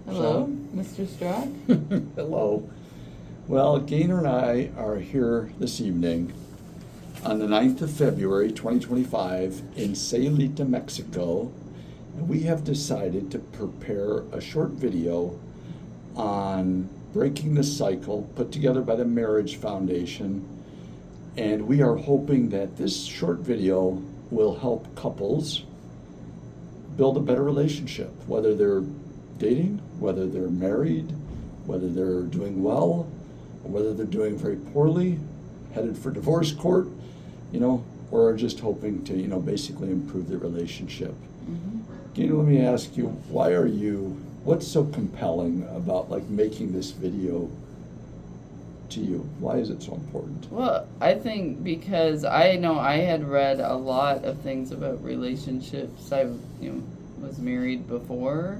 Hello, Mr. Strock. Hello. Well, Gaynor and I are here this evening on the 9th of February 2025 in Sayulita, Mexico, and we have decided to prepare a short video on breaking the cycle put together by the Marriage Foundation, and we are hoping that this short video will help couples build a better relationship, whether they're dating, whether they're married, whether they're doing well, or whether they're doing very poorly, headed for divorce court, or are just hoping to, basically improve their relationship. Mm-hmm. Let me ask you, what's so compelling about making this video to you? Why is it so important? Well, I think because I know I had read a lot of things about relationships. I, was married before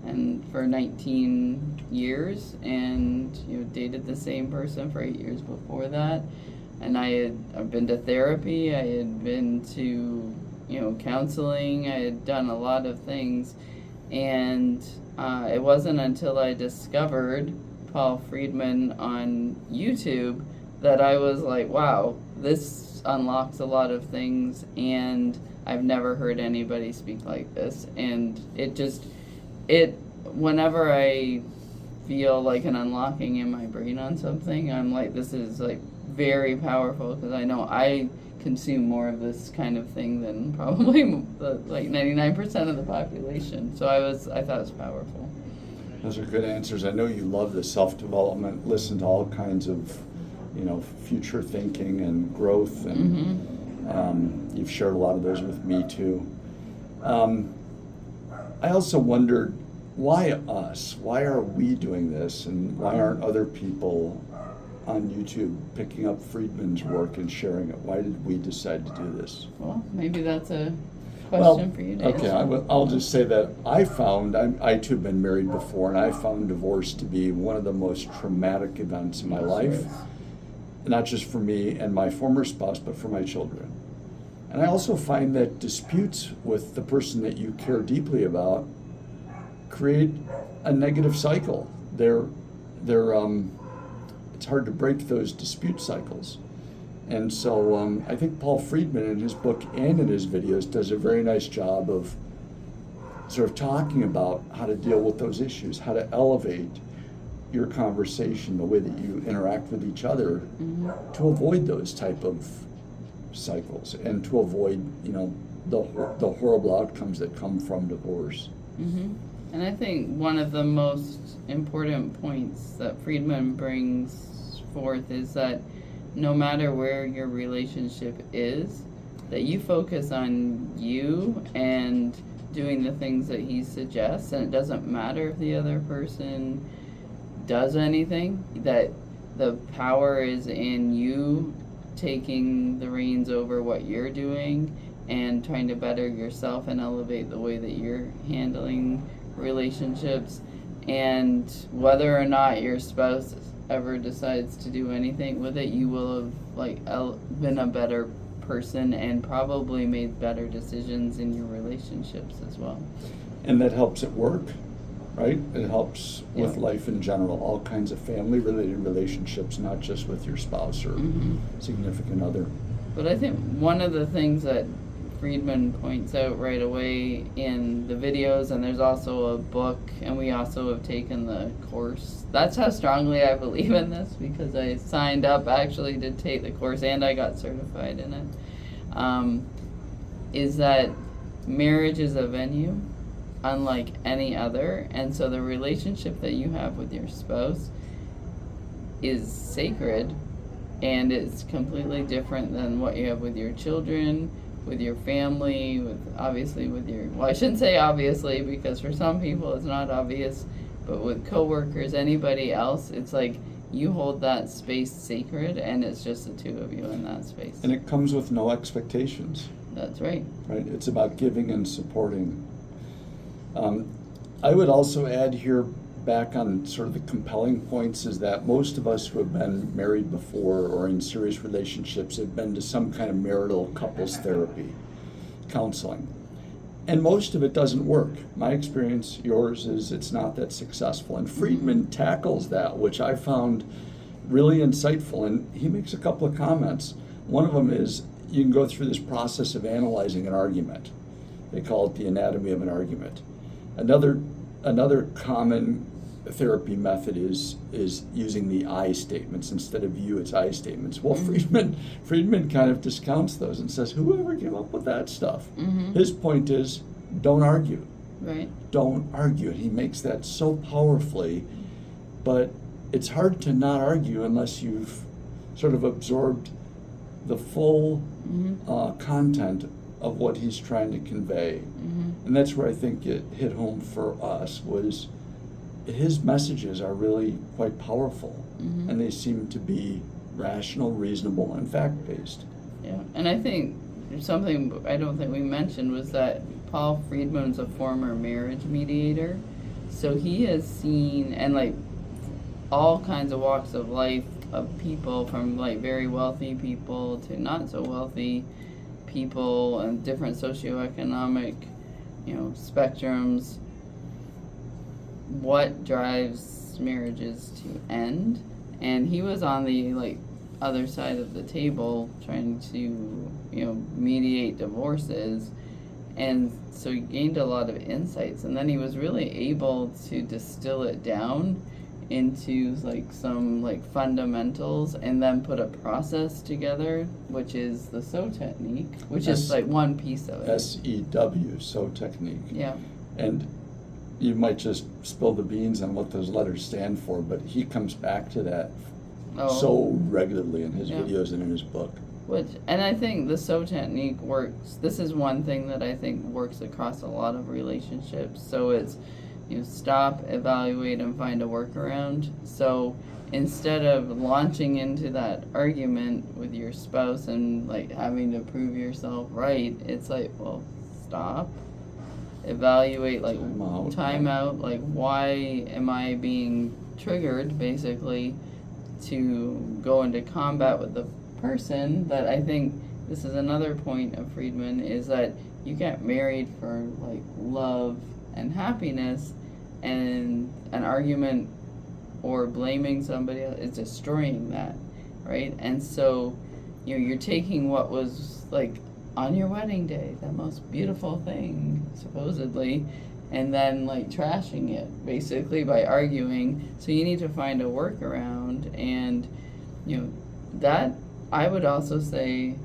and for 19 years and, dated the same person for 8 years before that. And I've been to therapy, I had been to, counseling, I had done a lot of things. And it wasn't until I discovered Paul Friedman on YouTube that I was like, wow, this unlocks a lot of things, and I've never heard anybody speak like this. And whenever I feel like an unlocking in my brain on something, I'm like, this is very powerful, because I know I consume more of this kind of thing than probably 99% of the population. So I thought it was powerful. Those are good answers. I know you love the self-development, listen to all kinds of, future thinking and growth, and you've shared a lot of those with me too. I also wondered, why us? Why are we doing this, and why aren't other people on YouTube picking up Friedman's work and sharing it? Why did we decide to do this? Well, maybe that's a question for you to answer. Okay, I'll just say that I too have been married before, and I found divorce to be one of the most traumatic events in my life, not just for me and my former spouse, but for my children. And I also find that disputes with the person that you care deeply about create a negative cycle. It's hard to break those dispute cycles. And so I think Paul Friedman in his book and in his videos does a very nice job of sort of talking about how to deal with those issues, how to elevate your conversation, the way that you interact with each other, to avoid those type of cycles and to avoid, the horrible outcomes that come from divorce. And I think one of the most important points that Friedman brings forth is that no matter where your relationship is, that you focus on you and doing the things that he suggests, and it doesn't matter if the other person does anything, that the power is in you taking the reins over what you're doing and trying to better yourself and elevate the way that you're handling relationships. And whether or not your spouse ever decides to do anything with it, you will have been a better person and probably made better decisions in your relationships as well. And that helps at work, right? It helps with life in general, all kinds of family related relationships, not just with your spouse or significant other. But I think one of the things that Friedman points out right away in the videos, and there's also a book, and we also have taken the course. That's how strongly I believe in this, because I signed up actually to take the course and I got certified in it. Is that marriage is a venue unlike any other, and so the relationship that you have with your spouse is sacred, and it's completely different than what you have with your children, with your family, well, I shouldn't say obviously, because for some people it's not obvious, but with coworkers, anybody else, it's like you hold that space sacred, and it's just the two of you in that space. And it comes with no expectations. That's right. Right? It's about giving and supporting. I would also add here, back on sort of the compelling points, is that most of us who have been married before or in serious relationships have been to some kind of marital couples therapy, counseling. And most of it doesn't work. My experience, yours, is it's not that successful. And Friedman tackles that, which I found really insightful. And he makes a couple of comments. One of them is you can go through this process of analyzing an argument. They call it the anatomy of an argument. Another common therapy method is using the I statements. Instead of you, it's I statements. Well, Friedman kind of discounts those and says, whoever came up with that stuff? His point is, don't argue. Right. Don't argue. And he makes that so powerfully, but it's hard to not argue unless you've sort of absorbed the full content of what he's trying to convey. And that's where I think it hit home for us, was his messages are really quite powerful, and they seem to be rational, reasonable, and fact-based. Yeah, and I think something I don't think we mentioned was that Paul Friedman's a former marriage mediator, so he has seen, and like all kinds of walks of life of people, from like very wealthy people to not so wealthy people, and different socioeconomic, spectrums. What drives marriages to end? And he was on the other side of the table trying to mediate divorces, and so he gained a lot of insights, and then he was really able to distill it down into some fundamentals, and then put a process together, which is the SOW technique, which is one piece of it. SEW, SOW technique. Yeah. And you might just spill the beans on what those letters stand for, but he comes back to that so regularly in his videos and in his book. And I think the SOW technique works. This is one thing that I think works across a lot of relationships. So it's, stop, evaluate, and find a workaround. So instead of launching into that argument with your spouse and having to prove yourself right, it's stop, evaluate, time out, why am I being triggered, basically, to go into combat with the person. That I think this is another point of Friedman, is that you get married for love and happiness, and an argument or blaming somebody else is destroying that, right? And so you're taking what was on your wedding day, the most beautiful thing supposedly, and then trashing it basically by arguing. So you need to find a workaround, and that I would also say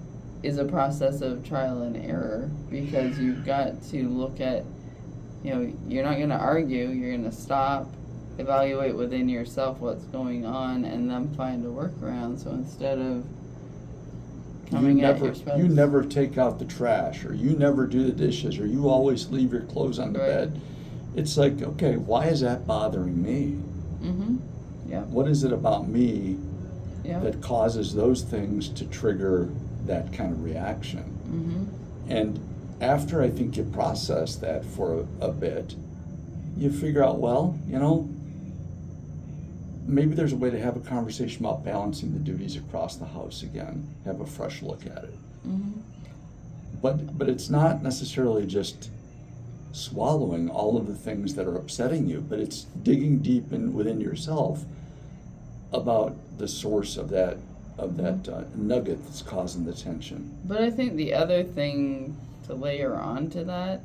is a process of trial and error, because you've got to look at, you're not going to argue, you're going to stop, evaluate within yourself what's going on, and then find a workaround. So instead of coming at your spouse, you never take out the trash, or you never do the dishes, or you always leave your clothes on the bed. It's okay, why is that bothering me? Yeah. What is it about me that causes those things to trigger that kind of reaction? And after I think you process that for a bit, you figure out, maybe there's a way to have a conversation about balancing the duties across the house again, have a fresh look at it. But it's not necessarily just swallowing all of the things that are upsetting you, but it's digging deep within yourself about the source of that nugget that's causing the tension. But I think the other thing to layer on to that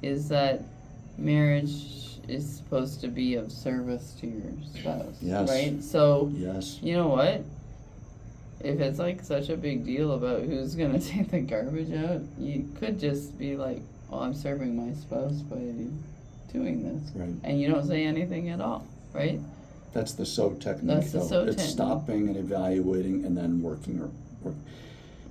is that marriage is supposed to be of service to your spouse, right? So, you know what? If it's such a big deal about who's going to take the garbage out, you could just be I'm serving my spouse by doing this. Right. And you don't say anything at all, right? That's the SOW technique. That's the SOW technique. It's stopping and evaluating and then working.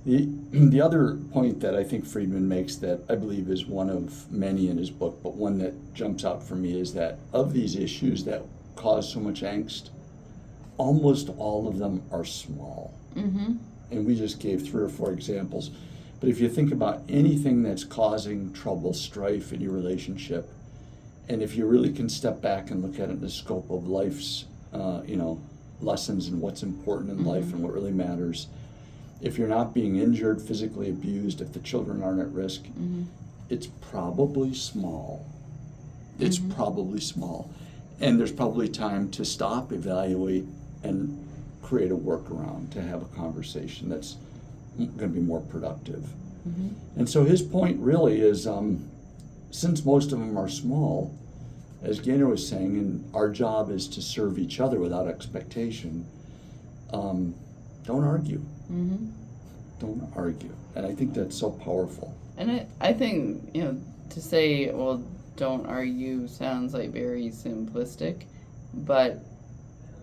The other point that I think Friedman makes, that I believe is one of many in his book, but one that jumps out for me, is that of these issues that cause so much angst, almost all of them are small. And we just gave 3 or 4 examples. But if you think about anything that's causing trouble, strife in your relationship, and if you really can step back and look at it in the scope of life's, lessons and what's important in life and what really matters, if you're not being injured, physically abused, if the children aren't at risk, it's probably small. It's Mhm. probably small. And there's probably time to stop, evaluate, and create a workaround to have a conversation that's going to be more productive. Mhm. And so his point really is, since most of them are small, as Gaynor was saying, and our job is to serve each other without expectation, don't argue. Mhm. Don't argue. And I think that's so powerful. And I think, to say, well, don't argue sounds like very simplistic, but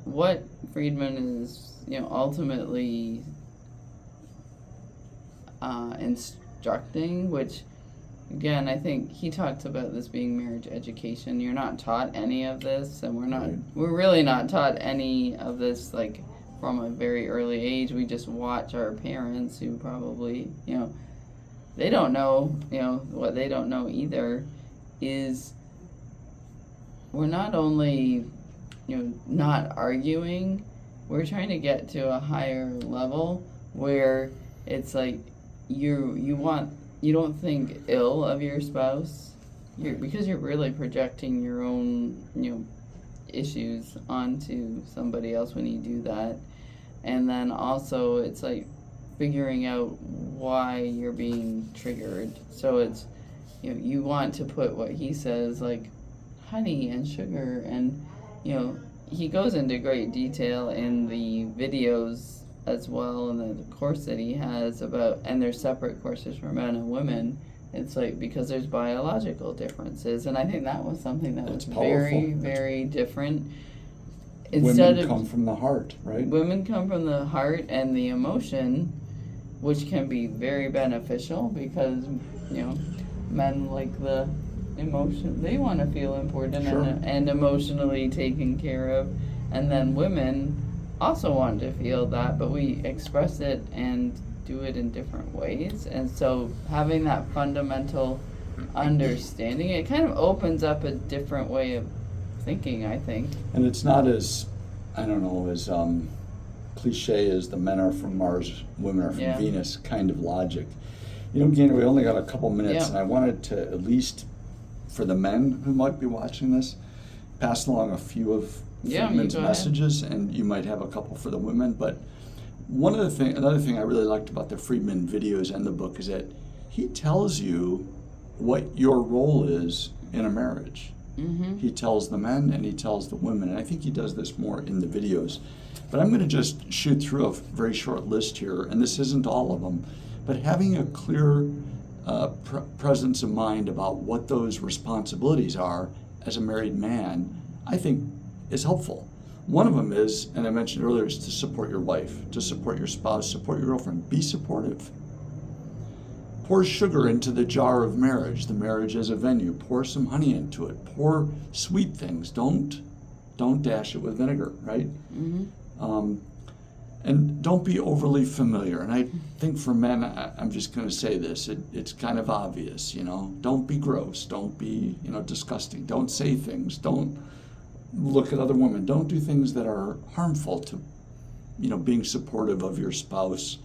what Friedman is, ultimately instructing, which again, I think he talks about this being marriage education. You're not taught any of this, and Right. we're really not taught any of this, like, from a very early age. We just watch our parents who probably, they don't know, what they don't know either is we're not only, not arguing, we're trying to get to a higher level where it's like you don't think ill of your spouse, because you're really projecting your own, issues onto somebody else when you do that. And then also it's like figuring out why you're being triggered. So it's, you want to put what he says, like honey and sugar, and he goes into great detail in the videos as well, and the course that he has about, and there's separate courses for men and women. It's like, because there's biological differences, and I think that was something that That's was powerful. very, very different. Women come from the heart, right? Women come from the heart and the emotion, which can be very beneficial because, men like the emotion, they want to feel important. Sure. and emotionally taken care of. And then women also want to feel that, but we express it and do it in different ways. And so having that fundamental understanding, it kind of opens up a different way of thinking, I think. And it's not as, I don't know, as cliche as the men are from Mars, women are from Yeah. Venus kind of logic. Gaynor, we only got a couple minutes, Yeah. and I wanted to, at least for the men who might be watching this, pass along a few of Yeah, Friedman's you go messages, and you might have a couple for the women. But another thing I really liked about the Friedman videos and the book is that he tells you what your role is in a marriage. Mm-hmm. He tells the men and he tells the women, and I think he does this more in the videos. But I'm going to just shoot through a very short list here, and this isn't all of them, but having a clear presence of mind about what those responsibilities are as a married man, I think is helpful. One of them is, and I mentioned earlier, is to support your wife, to support your spouse, support your girlfriend. Be supportive. Pour sugar into the jar of marriage, the marriage as a venue. Pour some honey into it. Pour sweet things. Don't dash it with vinegar, right? Mm-hmm. And don't be overly familiar. And I think for men, I'm just going to say this. It's kind of obvious, Don't be gross. Don't be, disgusting. Don't say things. Don't look at other women. Don't do things that are harmful to, being supportive of your spouse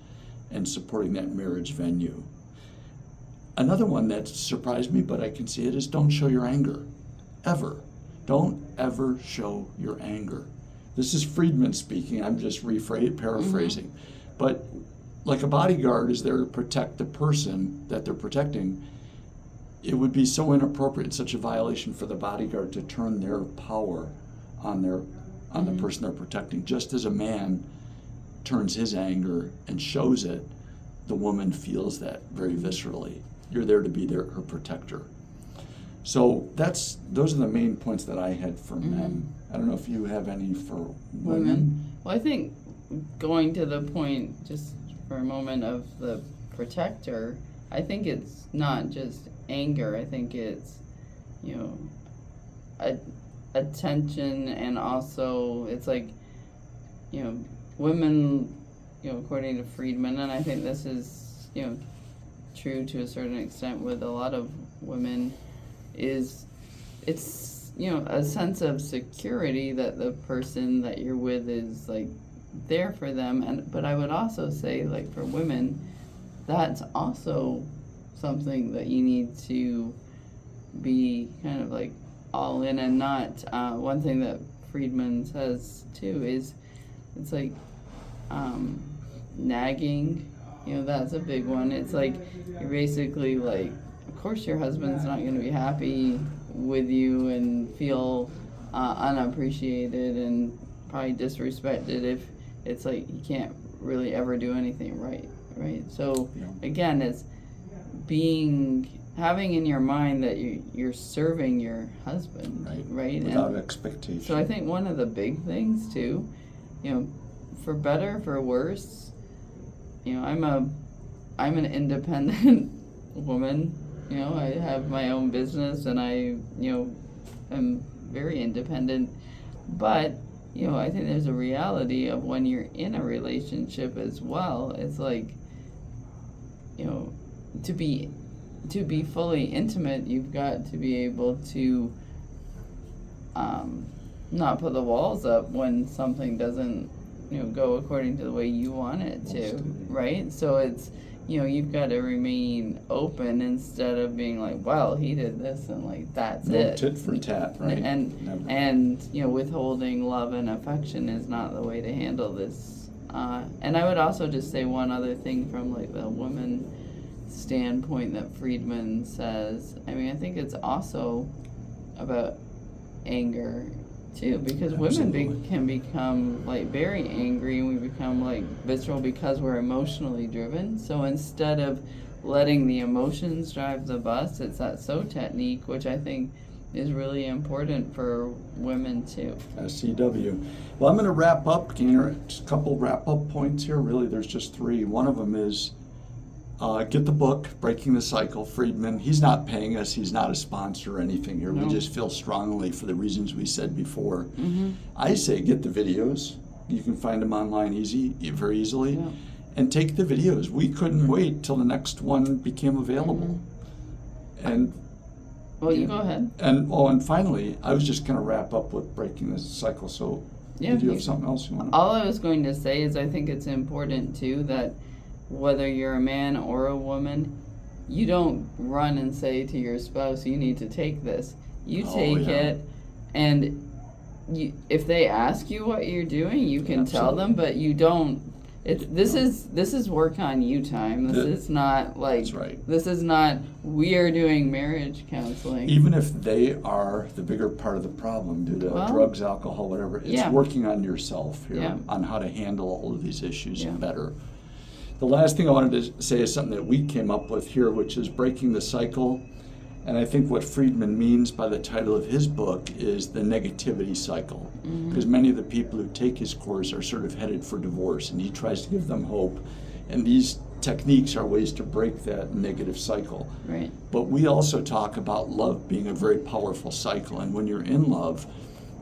and supporting that marriage venue. Another one that surprised me, but I can see it, is don't show your anger. Ever. Don't ever show your anger. This is Friedman speaking. I'm just paraphrasing. Mm-hmm. But like a bodyguard is there to protect the person that they're protecting, it would be so inappropriate, such a violation for the bodyguard to turn their power on Mm-hmm. the person they're protecting. Just as a man turns his anger and shows it, the woman feels that very viscerally. You're there to be her protector. So those are the main points that I had for Mm-hmm. men. I don't know if you have any for Women. Well, I think going to the point just for a moment of the protector, I think it's not just anger. I think it's, attention, and also it's like, women, according to Friedman, and I think this is, true to a certain extent with a lot of women, is it's, a sense of security that the person that you're with is like there for them. But I would also say, like, for women, that's also something that you need to be kind of like all in and not. One thing that Friedman says too is it's like nagging. That's a big one. It's like you're basically like, of course your husband's not going to be happy with you and feel unappreciated and probably disrespected if it's like you can't really ever do anything right. So again, it's having in your mind that you're serving your husband, right? Without expectation. So I think one of the big things too, for better, for worse, I'm an independent woman. I have my own business and I, am very independent. But, I think there's a reality of when you're in a relationship as well, it's like, to be fully intimate, you've got to be able to not put the walls up when something doesn't, go according to the way you want it to, right? So it's, you've got to remain open instead of being like, well, he did this and like that's no it. Tit for tat, right? And withholding love and affection is not the way to handle this. And I would also just say one other thing from like the woman standpoint that Friedman says. I mean, I think it's also about anger too, because women can become like very angry and we become like visceral because we're emotionally driven. So instead of letting the emotions drive the bus, it's that so technique, which I think is really important for women too. SCW. Well, I'm going to wrap up, Gainer. Just a couple wrap-up points here. Really, there's just three. One of them is get the book, Breaking the Cycle, Friedman. He's not paying us. He's not a sponsor or anything here. No. We just feel strongly for the reasons we said before. Mm-hmm. I say get the videos. You can find them online very easily. Yeah. And take the videos. We couldn't wait till the next one became available. Mm-hmm. And you go ahead. And finally, I was just going to wrap up with Breaking the Cycle. So did you have something else you want to? All I was going to say is I think it's important too that whether you're a man or a woman, you don't run and say to your spouse, you need to take this. You take it, and if they ask you what you're doing, you can tell them, but you don't. This is work on you time. This is not like, that's right. This is not, we are doing marriage counseling. Even if they are the bigger part of the problem due to drugs, alcohol, whatever, it's working on yourself here, on how to handle all of these issues better. The last thing I wanted to say is something that we came up with here, which is Breaking the Cycle. And I think what Friedman means by the title of his book is the negativity cycle. Because many of the people who take his course are sort of headed for divorce, and he tries to give them hope. And these techniques are ways to break that negative cycle. Right. But we also talk about love being a very powerful cycle. And when you're in love,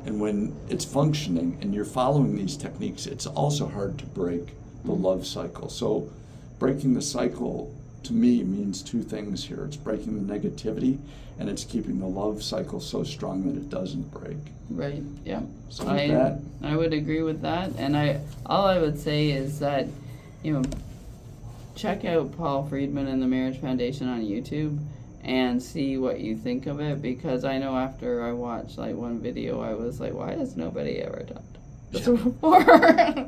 and when it's functioning, and you're following these techniques, it's also hard to break the love cycle. So breaking the cycle to me means two things here. It's breaking the negativity and it's keeping the love cycle so strong that it doesn't break. Right, yeah. So with that, I would agree with that. And all I would say is that, check out Paul Friedman and the Marriage Foundation on YouTube and see what you think of it, because I know after I watched like one video I was like, why has nobody ever done this before?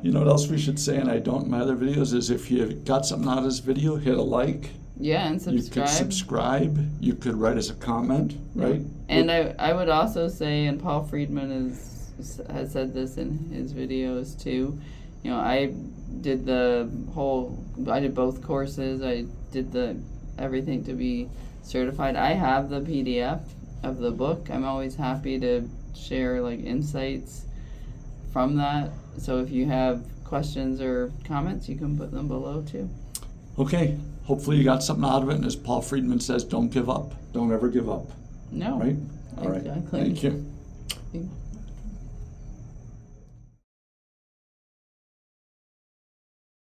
You know what else we should say, and I don't in my other videos, is if you got something out of this video, hit a like. Yeah, and subscribe. You could subscribe. You could write us a comment, right? And I would also say, and Paul Friedman has said this in his videos too, I did both courses. I did everything to be certified. I have the PDF of the book. I'm always happy to share like insights from that. So if you have questions or comments, you can put them below too. Okay. Hopefully you got something out of it. And as Paul Friedman says, don't give up. Don't ever give up. No. Right? All right. Exactly. Thank you.